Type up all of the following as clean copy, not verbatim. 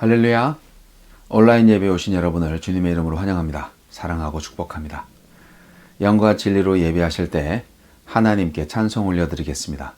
할렐루야. 온라인 예배에 오신 여러분을 주님의 이름으로 환영합니다. 사랑하고 축복합니다. 영과 진리로 예배하실 때 하나님께 찬송 올려드리겠습니다.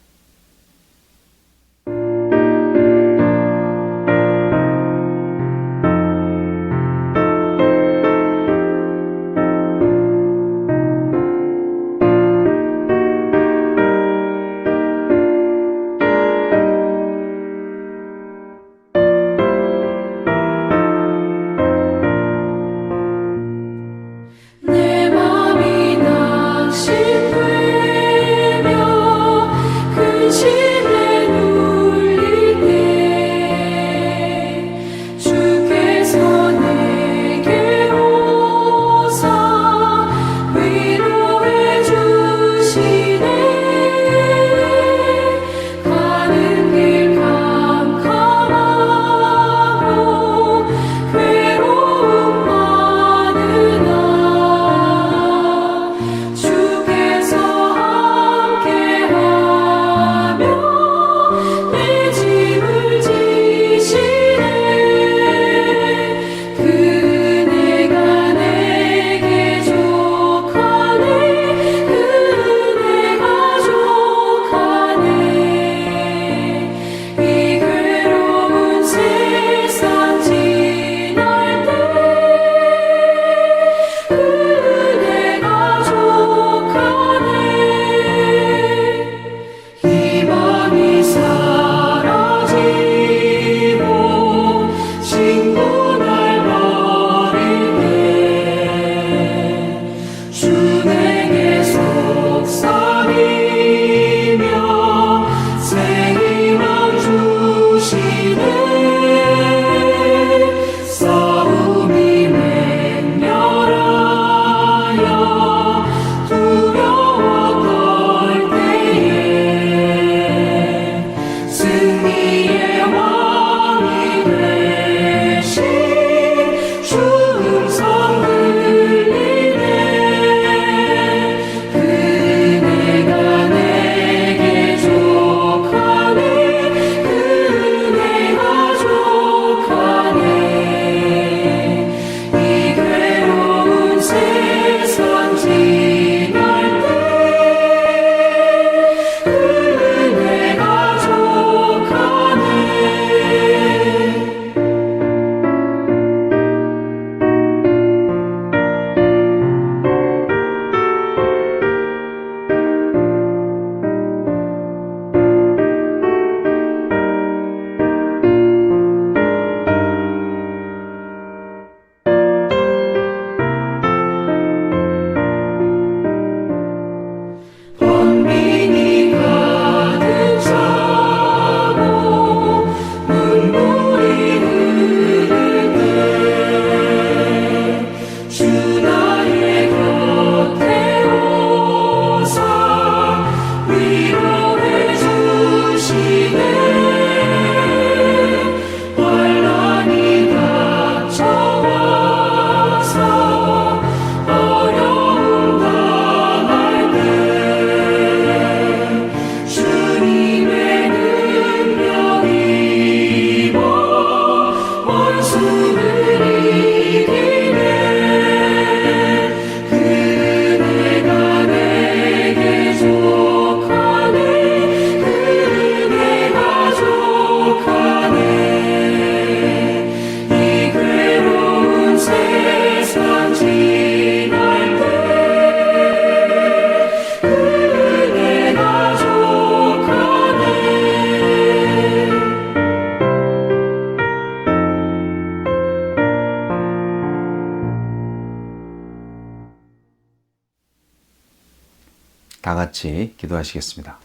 다 같이 기도하시겠습니다.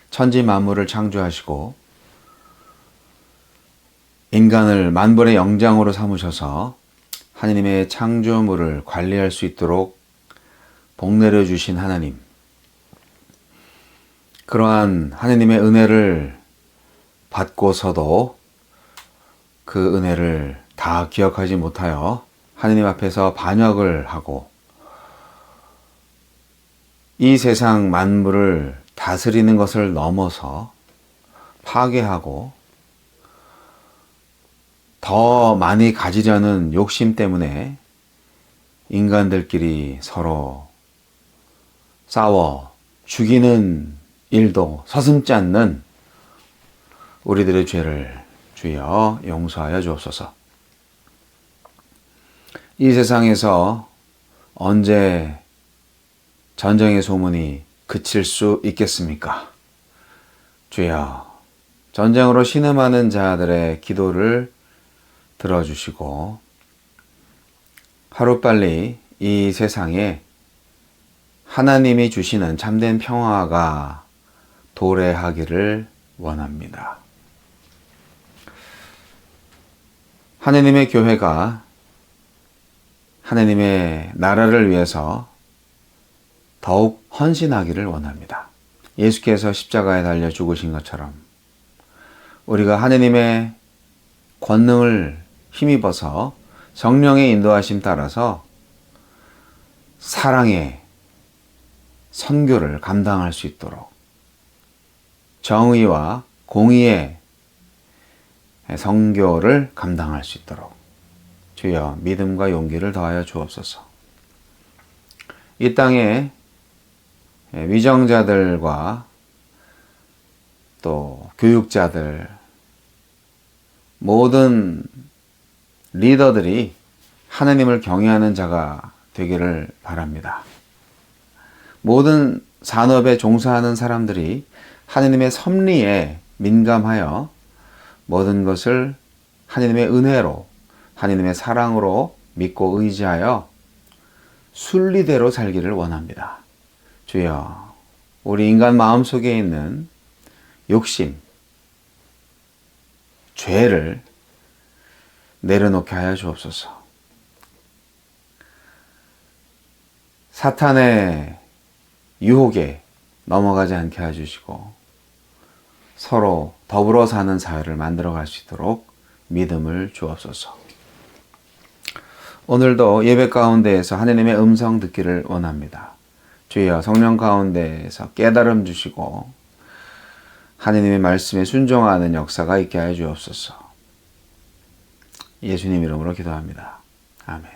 천지 만물을 창조하시고 인간을 만물의 영장으로 삼으셔서 하나님의 창조물을 관리할 수 있도록 복내려 주신 하나님, 그러한 하나님의 은혜를 받고서도 그 은혜를 다 기억하지 못하여 하나님 앞에서 반역을 하고 이 세상 만물을 다스리는 것을 넘어서 파괴하고 더 많이 가지려는 욕심 때문에 인간들끼리 서로 싸워 죽이는 일도 서슴지 않는 우리들의 죄를 주여 용서하여 주옵소서. 이 세상에서 언제 전쟁의 소문이 그칠 수 있겠습니까? 주여, 전쟁으로 신음하는 자들의 기도를 들어주시고 하루빨리 이 세상에 하나님이 주시는 참된 평화가 도래하기를 원합니다. 하나님의 교회가 하나님의 나라를 위해서 더욱 헌신하기를 원합니다. 예수께서 십자가에 달려 죽으신 것처럼 우리가 하나님의 권능을 힘입어서 성령의 인도하심 따라서 사랑의 선교를 감당할 수 있도록 정의와 공의의 선교를 감당할 수 있도록 주여 믿음과 용기를 더하여 주옵소서. 이 땅에 위정자들과 또 교육자들, 모든 리더들이 하나님을 경외하는 자가 되기를 바랍니다. 모든 산업에 종사하는 사람들이 하나님의 섭리에 민감하여 모든 것을 하나님의 은혜로, 하나님의 사랑으로 믿고 의지하여 순리대로 살기를 원합니다. 주여, 우리 인간 마음속에 있는 욕심, 죄를 내려놓게 하여 주옵소서. 사탄의 유혹에 넘어가지 않게 해주시고 서로 더불어 사는 사회를 만들어갈 수 있도록 믿음을 주옵소서. 오늘도 예배 가운데에서 하나님의 음성 듣기를 원합니다. 주여, 성령 가운데에서 깨달음 주시고 하나님의 말씀에 순종하는 역사가 있게 하여 주옵소서. 예수님 이름으로 기도합니다. 아멘.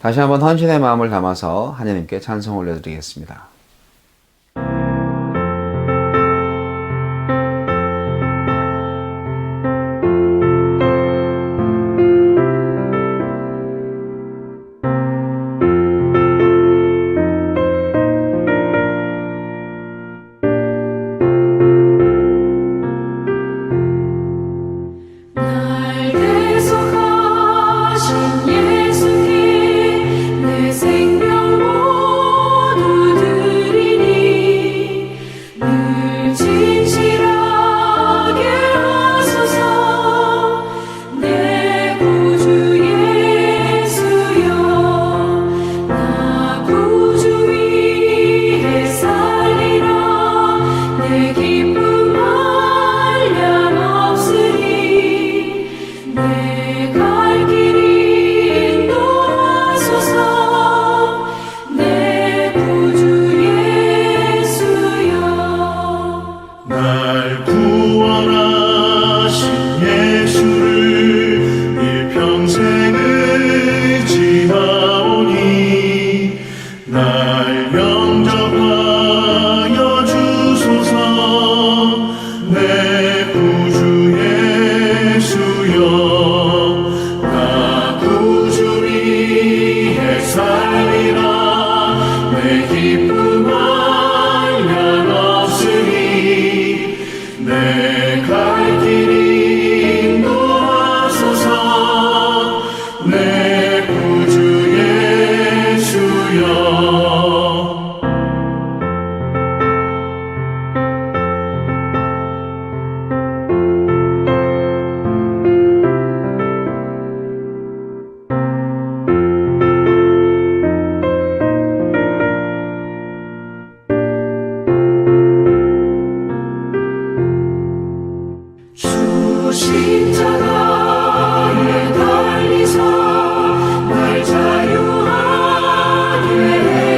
다시 한번 헌신의 마음을 담아서 하나님께 찬송 올려드리겠습니다. 내 구주 예수여 주 십자가에 달리사 날 자유하게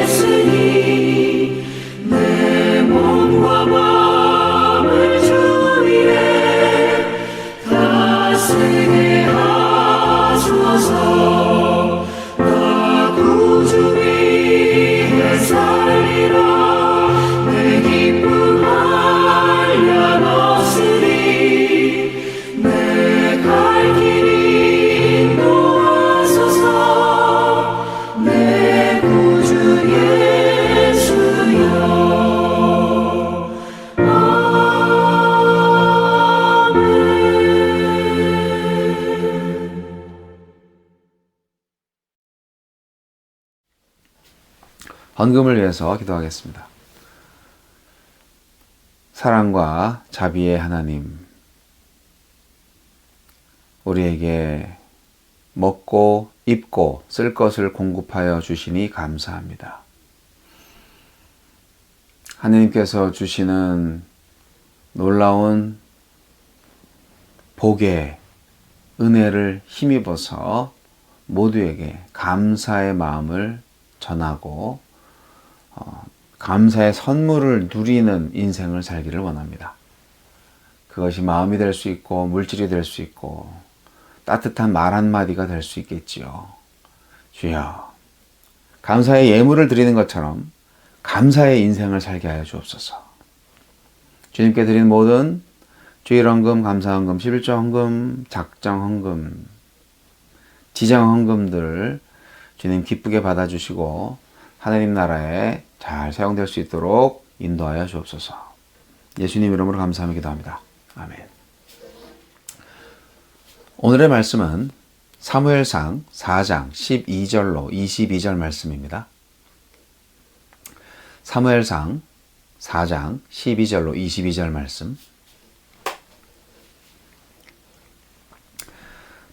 했으니 내 몸과 마음을 주 위에 다스게 하소서. 나 구주 위에 살리라. 내 기쁨 한량 없으리. 내 갈 길 인도하소서. 내 구주 예수여. 헌금을 위해서 기도하겠습니다. 사랑과 자비의 하나님, 우리에게 먹고 입고 쓸 것을 공급하여 주시니 감사합니다. 하나님께서 주시는 놀라운 복의 은혜를 힘입어서 모두에게 감사의 마음을 전하고 감사의 선물을 누리는 인생을 살기를 원합니다. 그것이 마음이 될 수 있고 물질이 될 수 있고 따뜻한 말 한마디가 될 수 있겠지요. 주여, 감사의 예물을 드리는 것처럼 감사의 인생을 살게 하여 주옵소서. 주님께 드린 모든 주일 헌금, 감사 헌금, 11조 헌금, 작정 헌금, 지정 헌금들을 주님 기쁘게 받아주시고 하나님 나라에 잘 사용될 수 있도록 인도하여 주옵소서. 예수님 이름으로 감사하며 기도합니다. 아멘. 오늘의 말씀은 사무엘상 4장 12절로 22절 말씀입니다. 사무엘상 4장 12절로 22절 말씀.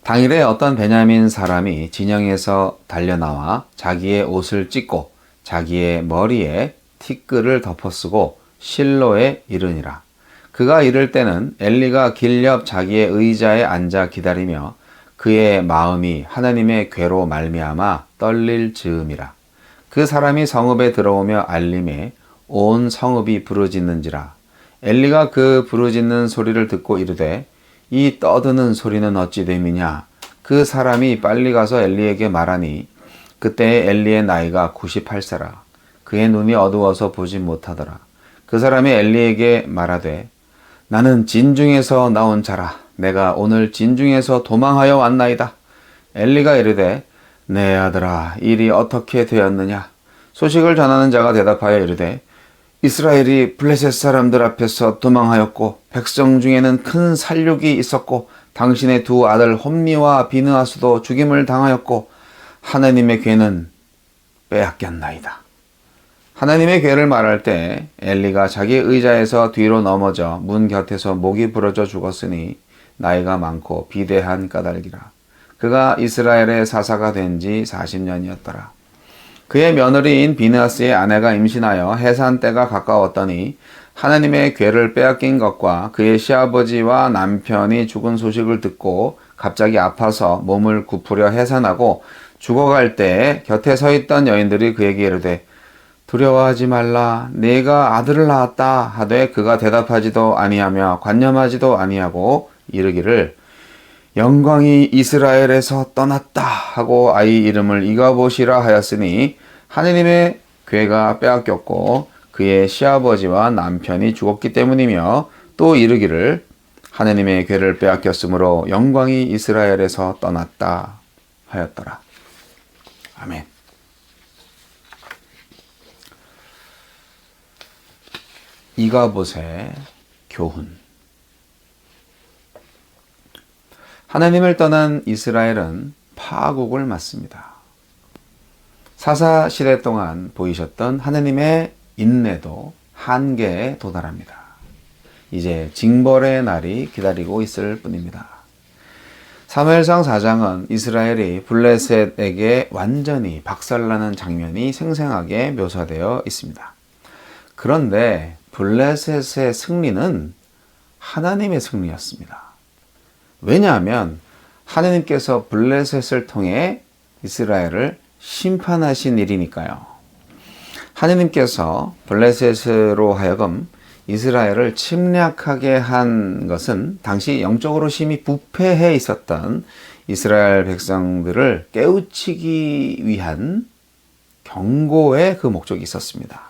당일에 어떤 베냐민 사람이 진영에서 달려나와 자기의 옷을 찢고 자기의 머리에 티끌을 덮어쓰고 실로에 이르니라. 그가 이를 때는 엘리가 길 옆 자기의 의자에 앉아 기다리며 그의 마음이 하나님의 괴로 말미암아 떨릴 즈음이라. 그 사람이 성읍에 들어오며 알림에 온 성읍이 부르짖는지라. 엘리가 그 부르짖는 소리를 듣고 이르되 이 떠드는 소리는 어찌 됨이냐. 그 사람이 빨리 가서 엘리에게 말하니 그때 엘리의 나이가 98세라. 그의 눈이 어두워서 보지 못하더라. 그 사람이 엘리에게 말하되 나는 진중에서 나온 자라. 내가 오늘 진중에서 도망하여 왔나이다. 엘리가 이르되 내 아들아, 일이 어떻게 되었느냐. 소식을 전하는 자가 대답하여 이르되 이스라엘이 블레셋 사람들 앞에서 도망하였고 백성 중에는 큰 살육이 있었고 당신의 두 아들 홈니와 비느하스도 죽임을 당하였고 하나님의 괴는 빼앗겼나이다. 하나님의 괴를 말할 때 엘리가 자기 의자에서 뒤로 넘어져 문 곁에서 목이 부러져 죽었으니 나이가 많고 비대한 까닭이라. 그가 이스라엘의 사사가 된 지 40년이었더라. 그의 며느리인 비느하스의 아내가 임신하여 해산 때가 가까웠더니 하나님의 괴를 빼앗긴 것과 그의 시아버지와 남편이 죽은 소식을 듣고 갑자기 아파서 몸을 굽으려 해산하고 죽어갈 때에 곁에 서 있던 여인들이 그에게 이르되 두려워하지 말라, 네가 아들을 낳았다 하되 그가 대답하지도 아니하며 관념하지도 아니하고 이르기를 영광이 이스라엘에서 떠났다 하고 아이 이름을 이가봇이라 하였으니 하느님의 괴가 빼앗겼고 그의 시아버지와 남편이 죽었기 때문이며 또 이르기를 하느님의 괴를 빼앗겼으므로 영광이 이스라엘에서 떠났다 하였더라. 아멘. 이가봇의 교훈. 하나님을 떠난 이스라엘은 파국을 맞습니다. 사사시대 동안 보이셨던 하나님의 인내도 한계에 도달합니다. 이제 징벌의 날이 기다리고 있을 뿐입니다. 사무엘상 4장은 이스라엘이 블레셋에게 완전히 박살나는 장면이 생생하게 묘사되어 있습니다. 그런데 블레셋의 승리는 하나님의 승리였습니다. 왜냐하면 하나님께서 블레셋을 통해 이스라엘을 심판하신 일이니까요. 하나님께서 블레셋으로 하여금 이스라엘을 침략하게 한 것은 당시 영적으로 심히 부패해 있었던 이스라엘 백성들을 깨우치기 위한 경고의 그 목적이 있었습니다.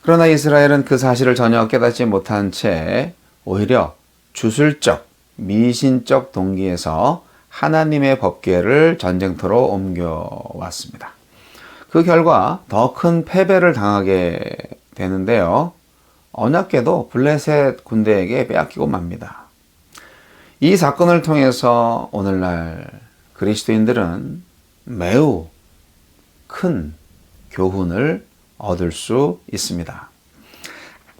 그러나 이스라엘은 그 사실을 전혀 깨닫지 못한 채 오히려 주술적, 미신적 동기에서 하나님의 법궤를 전쟁터로 옮겨왔습니다. 그 결과 더 큰 패배를 당하게 되는데요. 언약궤도 블레셋 군대에게 빼앗기고 맙니다. 이 사건을 통해서 오늘날 그리스도인들은 매우 큰 교훈을 얻을 수 있습니다.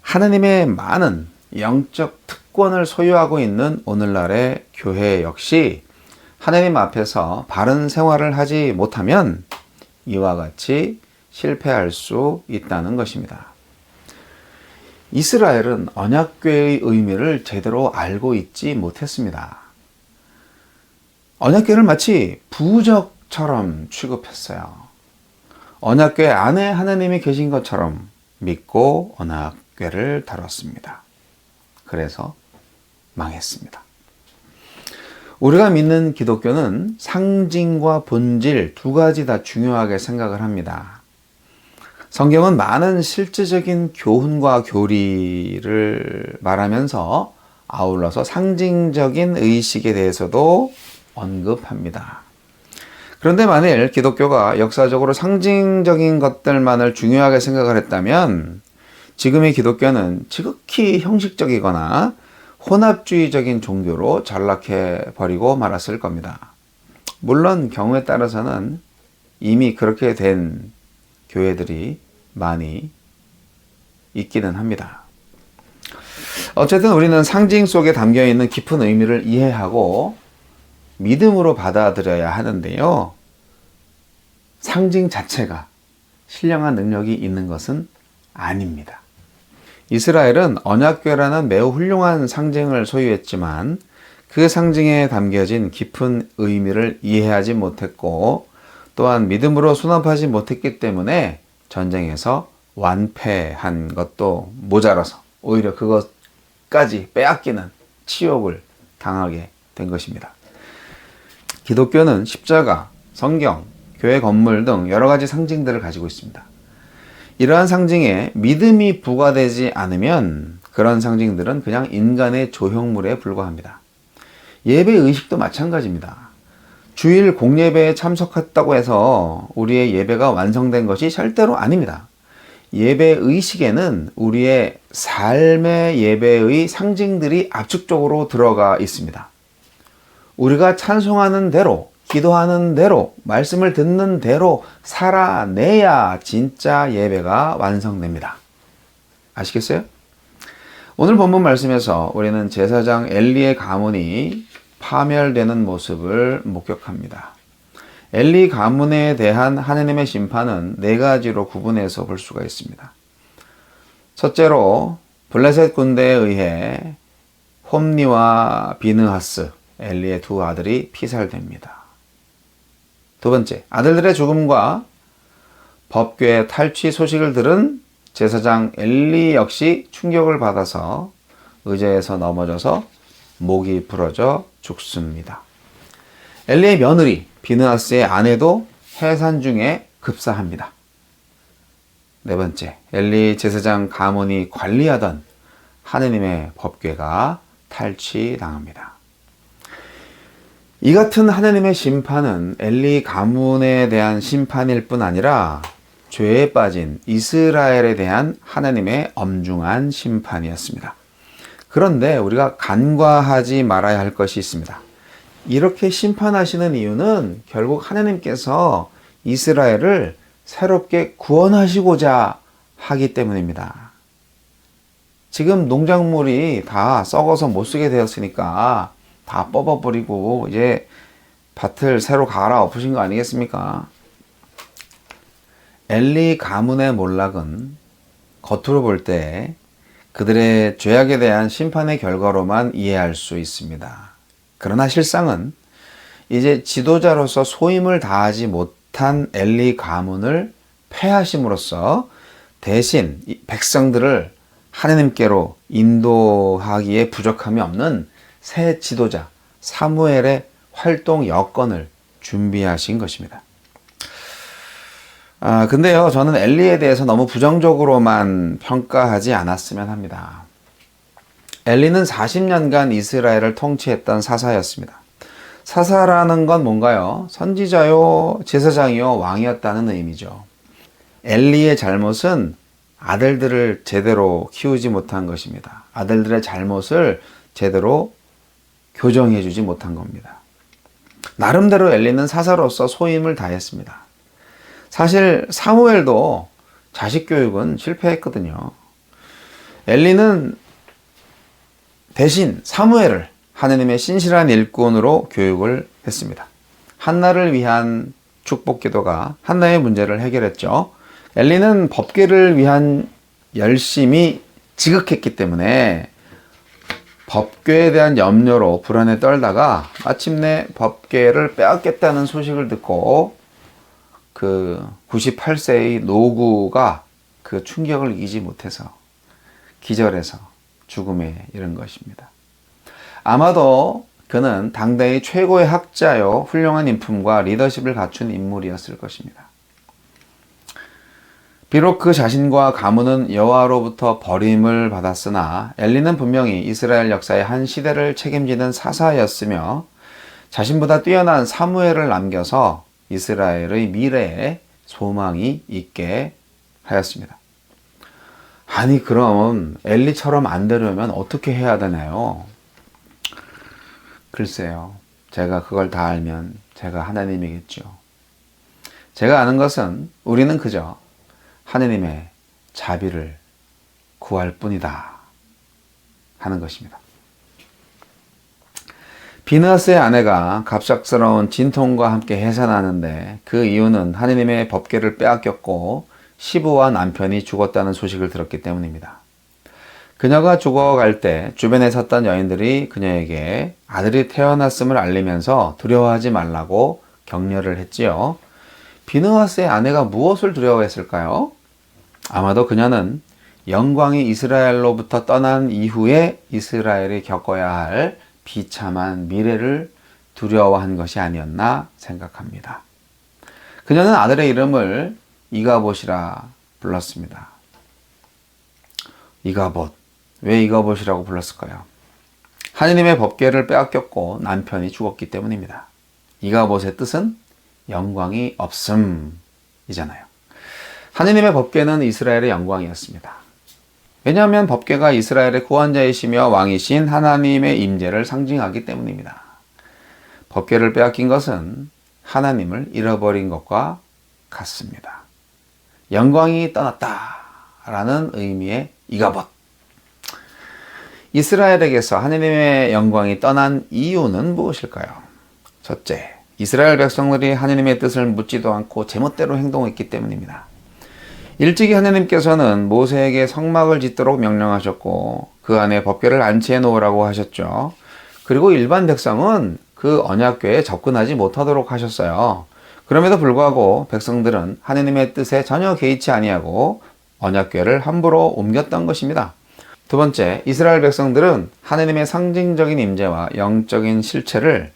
하나님의 많은 영적 특권을 소유하고 있는 오늘날의 교회 역시 하나님 앞에서 바른 생활을 하지 못하면 이와 같이 실패할 수 있다는 것입니다. 이스라엘은 언약궤의 의미를 제대로 알고 있지 못했습니다. 언약궤를 마치 부적처럼 취급했어요. 언약궤 안에 하나님이 계신 것처럼 믿고 언약궤를 다뤘습니다. 그래서 망했습니다. 우리가 믿는 기독교는 상징과 본질 두 가지 다 중요하게 생각을 합니다. 성경은 많은 실제적인 교훈과 교리를 말하면서 아울러서 상징적인 의식에 대해서도 언급합니다. 그런데 만일 기독교가 역사적으로 상징적인 것들만을 중요하게 생각을 했다면 지금의 기독교는 지극히 형식적이거나 혼합주의적인 종교로 전락해 버리고 말았을 겁니다. 물론 경우에 따라서는 이미 그렇게 된 교회들이 많이 있기는 합니다. 어쨌든 우리는 상징 속에 담겨있는 깊은 의미를 이해하고 믿음으로 받아들여야 하는데요. 상징 자체가 신령한 능력이 있는 것은 아닙니다. 이스라엘은 언약궤라는 매우 훌륭한 상징을 소유했지만 그 상징에 담겨진 깊은 의미를 이해하지 못했고 또한 믿음으로 수납하지 못했기 때문에 전쟁에서 완패한 것도 모자라서 오히려 그것까지 빼앗기는 치욕을 당하게 된 것입니다. 기독교는 십자가, 성경, 교회 건물 등 여러 가지 상징들을 가지고 있습니다. 이러한 상징에 믿음이 부과되지 않으면 그런 상징들은 그냥 인간의 조형물에 불과합니다. 예배 의식도 마찬가지입니다. 주일 공예배에 참석했다고 해서 우리의 예배가 완성된 것이 절대로 아닙니다. 예배 의식에는 우리의 삶의 예배의 상징들이 압축적으로 들어가 있습니다. 우리가 찬송하는 대로, 기도하는 대로, 말씀을 듣는 대로 살아내야 진짜 예배가 완성됩니다. 아시겠어요? 오늘 본문 말씀에서 우리는 제사장 엘리의 가문이 파멸되는 모습을 목격합니다. 엘리 가문에 대한 하나님의 심판은 네 가지로 구분해서 볼 수가 있습니다. 첫째로 블레셋 군대에 의해 홈니와 비느하스, 엘리의 두 아들이 피살됩니다. 두 번째, 아들들의 죽음과 법궤 탈취 소식을 들은 제사장 엘리 역시 충격을 받아서 의자에서 넘어져서 목이 부러져 죽습니다. 엘리의 며느리 비느하스의 아내도 해산 중에 급사합니다. 네 번째, 엘리 제사장 가문이 관리하던 하느님의 법궤가 탈취당합니다. 이 같은 하나님의 심판은 엘리 가문에 대한 심판일 뿐 아니라 죄에 빠진 이스라엘에 대한 하나님의 엄중한 심판이었습니다. 그런데 우리가 간과하지 말아야 할 것이 있습니다. 이렇게 심판하시는 이유는 결국 하나님께서 이스라엘을 새롭게 구원하시고자 하기 때문입니다. 지금 농작물이 다 썩어서 못 쓰게 되었으니까 다 뽑아버리고 이제 밭을 새로 갈아엎으신 거 아니겠습니까? 엘리 가문의 몰락은 겉으로 볼 때 그들의 죄악에 대한 심판의 결과로만 이해할 수 있습니다. 그러나 실상은 이제 지도자로서 소임을 다하지 못한 엘리 가문을 패하심으로써 대신 이 백성들을 하느님께로 인도하기에 부족함이 없는 새 지도자 사무엘의 활동 여건을 준비하신 것입니다. 근데요, 저는 엘리에 대해서 너무 부정적으로만 평가하지 않았으면 합니다. 엘리는 40년간 이스라엘을 통치했던 사사였습니다. 사사라는 건 뭔가요? 선지자요, 제사장이요, 왕이었다는 의미죠. 엘리의 잘못은 아들들을 제대로 키우지 못한 것입니다. 아들들의 잘못을 제대로 교정해 주지 못한 겁니다. 나름대로 엘리는 사사로서 소임을 다했습니다. 사실 사무엘도 자식 교육은 실패했거든요. 엘리는 대신 사무엘을 하느님의 신실한 일꾼으로 교육을 했습니다. 한나를 위한 축복 기도가 한나의 문제를 해결했죠. 엘리는 법궤를 위한 열심이 지극했기 때문에 법궤에 대한 염려로 불안에 떨다가 마침내 법궤를 빼앗겠다는 소식을 듣고 그 98세의 노구가 그 충격을 이기지 못해서 기절해서 죽음에 이른 것입니다. 아마도 그는 당대의 최고의 학자요 훌륭한 인품과 리더십을 갖춘 인물이었을 것입니다. 비록 그 자신과 가문은 여호와로부터 버림을 받았으나 엘리는 분명히 이스라엘 역사의 한 시대를 책임지는 사사였으며 자신보다 뛰어난 사무엘을 남겨서 이스라엘의 미래에 소망이 있게 하였습니다. 아니 그럼 엘리처럼 안 되려면 어떻게 해야 되나요? 글쎄요. 제가 그걸 다 알면 제가 하나님이겠죠. 제가 아는 것은 우리는 그저 하느님의 자비를 구할 뿐이다 하는 것입니다. 비느하스의 아내가 갑작스러운 진통과 함께 해산하는데 그 이유는 하느님의 법궤를 빼앗겼고 시부와 남편이 죽었다는 소식을 들었기 때문입니다. 그녀가 죽어갈 때 주변에 섰던 여인들이 그녀에게 아들이 태어났음을 알리면서 두려워하지 말라고 격려를 했지요. 비느하스의 아내가 무엇을 두려워했을까요? 아마도 그녀는 영광이 이스라엘로부터 떠난 이후에 이스라엘이 겪어야 할 비참한 미래를 두려워한 것이 아니었나 생각합니다. 그녀는 아들의 이름을 이가봇이라 불렀습니다. 이가봇. 왜 이가봇이라고 불렀을까요? 하느님의 법궤를 빼앗겼고 남편이 죽었기 때문입니다. 이가봇의 뜻은 영광이 없음이잖아요. 하느님의 법궤는 이스라엘의 영광이었습니다. 왜냐하면 법궤가 이스라엘의 구원자이시며 왕이신 하나님의 임재를 상징하기 때문입니다. 법궤를 빼앗긴 것은 하나님을 잃어버린 것과 같습니다. 영광이 떠났다라는 의미의 이가봇. 이스라엘에게서 하나님의 영광이 떠난 이유는 무엇일까요? 첫째, 이스라엘 백성들이 하나님의 뜻을 묻지도 않고 제멋대로 행동했기 때문입니다. 일찍이 하나님께서는 모세에게 성막을 짓도록 명령하셨고 그 안에 법궤를 안치해 놓으라고 하셨죠. 그리고 일반 백성은 그 언약궤에 접근하지 못하도록 하셨어요. 그럼에도 불구하고 백성들은 하나님의 뜻에 전혀 개의치 아니하고 언약궤를 함부로 옮겼던 것입니다. 두 번째, 이스라엘 백성들은 하나님의 상징적인 임재와 영적인 실체를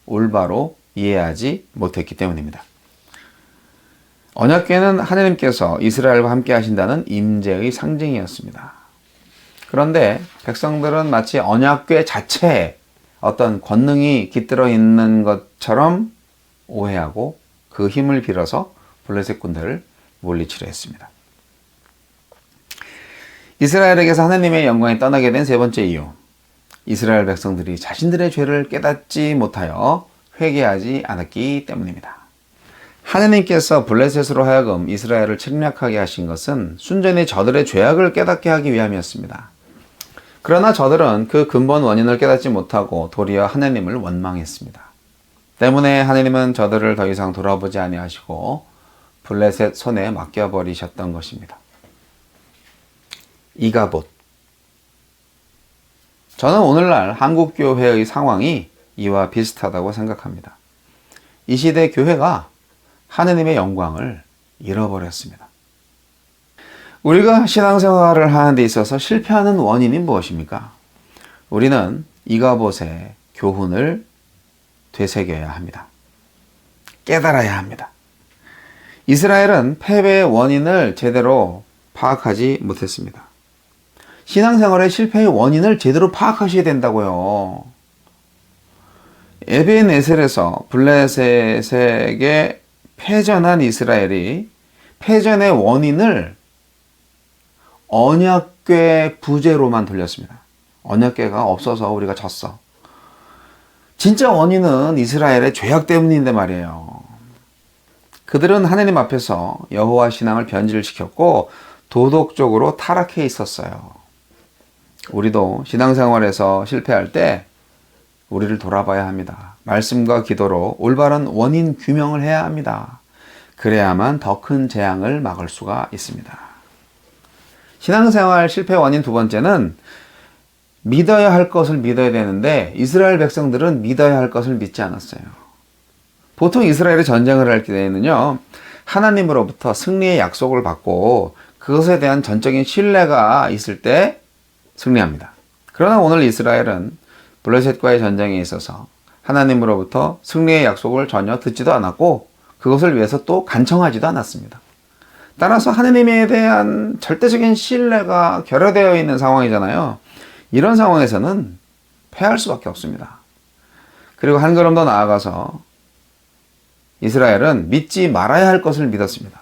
올바로 이해하지 못했기 때문입니다. 언약궤는 하나님께서 이스라엘과 함께 하신다는 임재의 상징이었습니다. 그런데 백성들은 마치 언약궤 자체에 어떤 권능이 깃들어 있는 것처럼 오해하고 그 힘을 빌어서 블레셋 군대를 물리치려 했습니다. 이스라엘에게서 하나님의 영광이 떠나게 된 세 번째 이유. 이스라엘 백성들이 자신들의 죄를 깨닫지 못하여 회개하지 않았기 때문입니다. 하나님께서 블레셋으로 하여금 이스라엘을 침략하게 하신 것은 순전히 저들의 죄악을 깨닫게 하기 위함이었습니다. 그러나 저들은 그 근본 원인을 깨닫지 못하고 도리어 하나님을 원망했습니다. 때문에 하나님은 저들을 더 이상 돌아보지 아니하시고 블레셋 손에 맡겨버리셨던 것입니다. 이가봇, 저는 오늘날 한국교회의 상황이 이와 비슷하다고 생각합니다. 이 시대 교회가 하느님의 영광을 잃어버렸습니다. 우리가 신앙생활을 하는 데 있어서 실패하는 원인이 무엇입니까? 우리는 이가봇의 교훈을 되새겨야 합니다. 깨달아야 합니다. 이스라엘은 패배의 원인을 제대로 파악하지 못했습니다. 신앙생활의 실패의 원인을 제대로 파악하셔야 된다고요. 에벤에셀에서 블레셋에게 패전한 이스라엘이 패전의 원인을 언약궤 부재로만 돌렸습니다. 언약궤가 없어서 우리가 졌어. 진짜 원인은 이스라엘의 죄악 때문인데 말이에요. 그들은 하나님 앞에서 여호와 신앙을 변질시켰고 도덕적으로 타락해 있었어요. 우리도 신앙생활에서 실패할 때 우리를 돌아봐야 합니다. 말씀과 기도로 올바른 원인 규명을 해야 합니다. 그래야만 더 큰 재앙을 막을 수가 있습니다. 신앙생활 실패 원인 두 번째는 믿어야 할 것을 믿어야 되는데 이스라엘 백성들은 믿어야 할 것을 믿지 않았어요. 보통 이스라엘이 전쟁을 할 때에는요, 하나님으로부터 승리의 약속을 받고 그것에 대한 전적인 신뢰가 있을 때 승리합니다. 그러나 오늘 이스라엘은 블레셋과의 전쟁에 있어서 하나님으로부터 승리의 약속을 전혀 듣지도 않았고 그것을 위해서 또 간청하지도 않았습니다. 따라서 하나님에 대한 절대적인 신뢰가 결여되어 있는 상황이잖아요. 이런 상황에서는 패할 수밖에 없습니다. 그리고 한 걸음 더 나아가서 이스라엘은 믿지 말아야 할 것을 믿었습니다.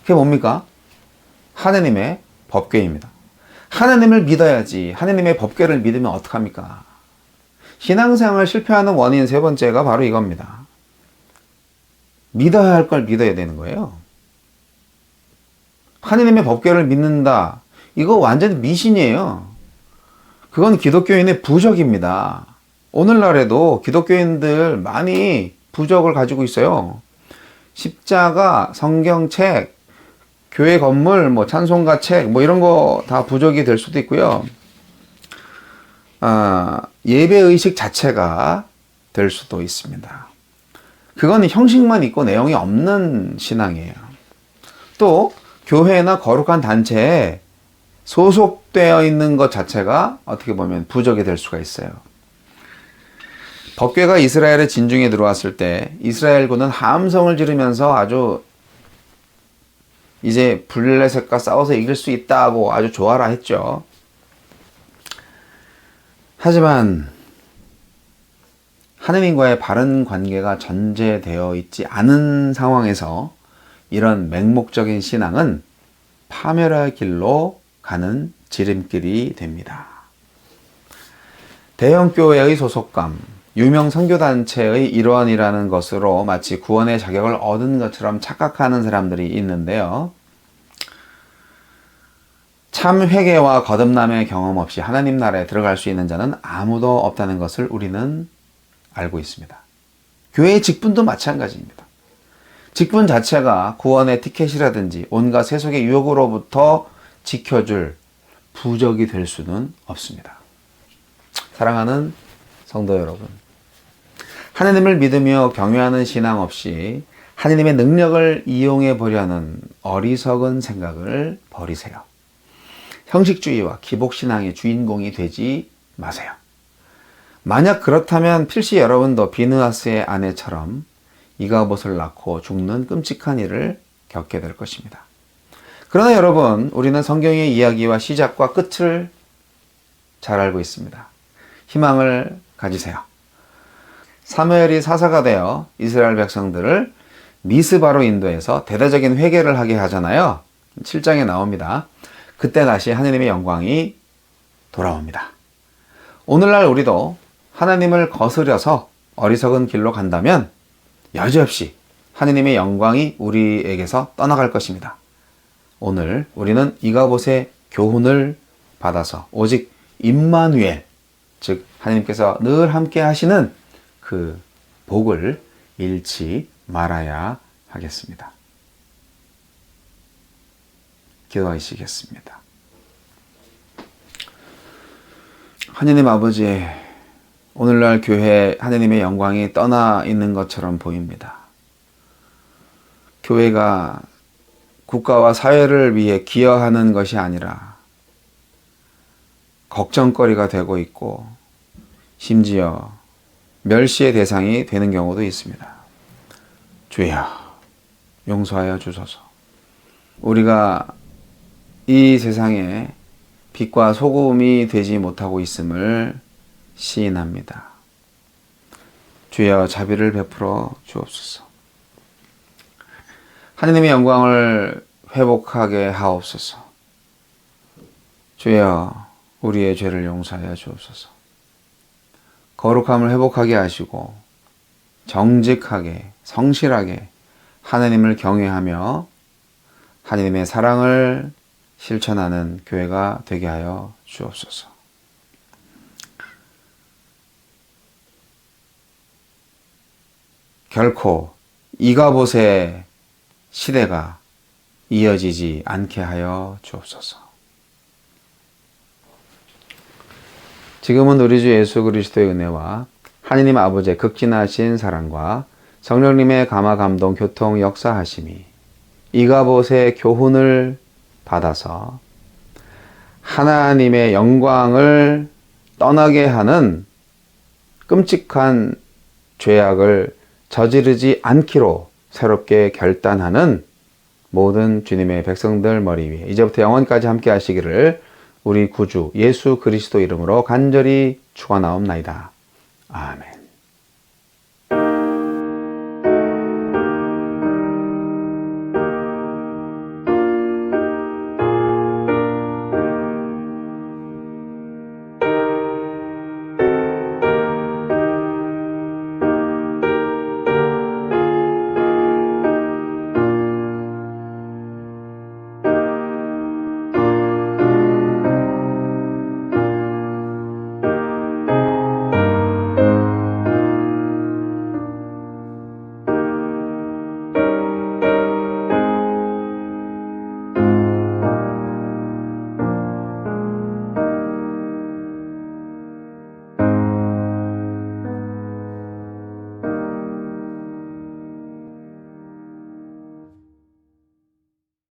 그게 뭡니까? 하나님의 법궤입니다. 하나님을 믿어야지 하나님의 법궤를 믿으면 어떡합니까? 신앙생활 실패하는 원인 세 번째가 바로 이겁니다. 믿어야 할 걸 믿어야 되는 거예요. 하나님의 법궤를 믿는다. 이거 완전히 미신이에요. 그건 기독교인의 부적입니다. 오늘날에도 기독교인들 많이 부적을 가지고 있어요. 십자가, 성경책, 교회 건물, 찬송가 책, 이런 거 다 부적이 될 수도 있고요. 예배의식 자체가 될 수도 있습니다. 그건 형식만 있고 내용이 없는 신앙이에요. 또 교회나 거룩한 단체에 소속되어 있는 것 자체가 어떻게 보면 부적이 될 수가 있어요. 법궤가 이스라엘의 진중에 들어왔을 때 이스라엘군은 함성을 지르면서 아주 이제 블레셋과 싸워서 이길 수 있다고 아주 좋아라 했죠. 하지만 하느님과의 바른 관계가 전제되어 있지 않은 상황에서 이런 맹목적인 신앙은 파멸의 길로 가는 지름길이 됩니다. 대형교회의 소속감, 유명 선교단체의 일원이라는 것으로 마치 구원의 자격을 얻은 것처럼 착각하는 사람들이 있는데요. 참 회개와 거듭남의 경험 없이 하나님 나라에 들어갈 수 있는 자는 아무도 없다는 것을 우리는 알고 있습니다. 교회의 직분도 마찬가지입니다. 직분 자체가 구원의 티켓이라든지 온갖 세속의 유혹으로부터 지켜줄 부적이 될 수는 없습니다. 사랑하는 성도 여러분, 하나님을 믿으며 경외하는 신앙 없이 하나님의 능력을 이용해 보려는 어리석은 생각을 버리세요. 형식주의와 기복신앙의 주인공이 되지 마세요. 만약 그렇다면 필시 여러분도 비느하스의 아내처럼 이가봇을 낳고 죽는 끔찍한 일을 겪게 될 것입니다. 그러나 여러분, 우리는 성경의 이야기와 시작과 끝을 잘 알고 있습니다. 희망을 가지세요. 사무엘이 사사가 되어 이스라엘 백성들을 미스바로 인도해서 대대적인 회개를 하게 하잖아요. 7장에 나옵니다. 그때 다시 하나님의 영광이 돌아옵니다. 오늘날 우리도 하나님을 거스려서 어리석은 길로 간다면 여지없이 하나님의 영광이 우리에게서 떠나갈 것입니다. 오늘 우리는 이가봇의 교훈을 받아서 오직 임마누엘, 즉 하나님께서 늘 함께 하시는 그 복을 잃지 말아야 하겠습니다. 기도하시겠습니다. 하느님 아버지, 오늘날 교회 하느님의 영광이 떠나 있는 것처럼 보입니다. 교회가 국가와 사회를 위해 기여하는 것이 아니라 걱정거리가 되고 있고 심지어 멸시의 대상이 되는 경우도 있습니다. 주여, 용서하여 주소서. 우리가 이 세상에 빛과 소금이 되지 못하고 있음을 시인합니다. 주여, 자비를 베풀어 주옵소서. 하느님의 영광을 회복하게 하옵소서. 주여, 우리의 죄를 용서하여 주옵소서. 거룩함을 회복하게 하시고 정직하게, 성실하게 하느님을 경외하며 하느님의 사랑을 실천하는 교회가 되게 하여 주옵소서. 결코 이가봇의 시대가 이어지지 않게 하여 주옵소서. 지금은 우리 주 예수 그리스도의 은혜와 하느님 아버지의 극진하신 사랑과 성령님의 감화 감동 교통 역사하심이 이가봇의 교훈을 받아서 하나님의 영광을 떠나게 하는 끔찍한 죄악을 저지르지 않기로 새롭게 결단하는 모든 주님의 백성들 머리 위에 이제부터 영원까지 함께 하시기를 우리 구주 예수 그리스도 이름으로 간절히 축원하옵나이다. 아멘.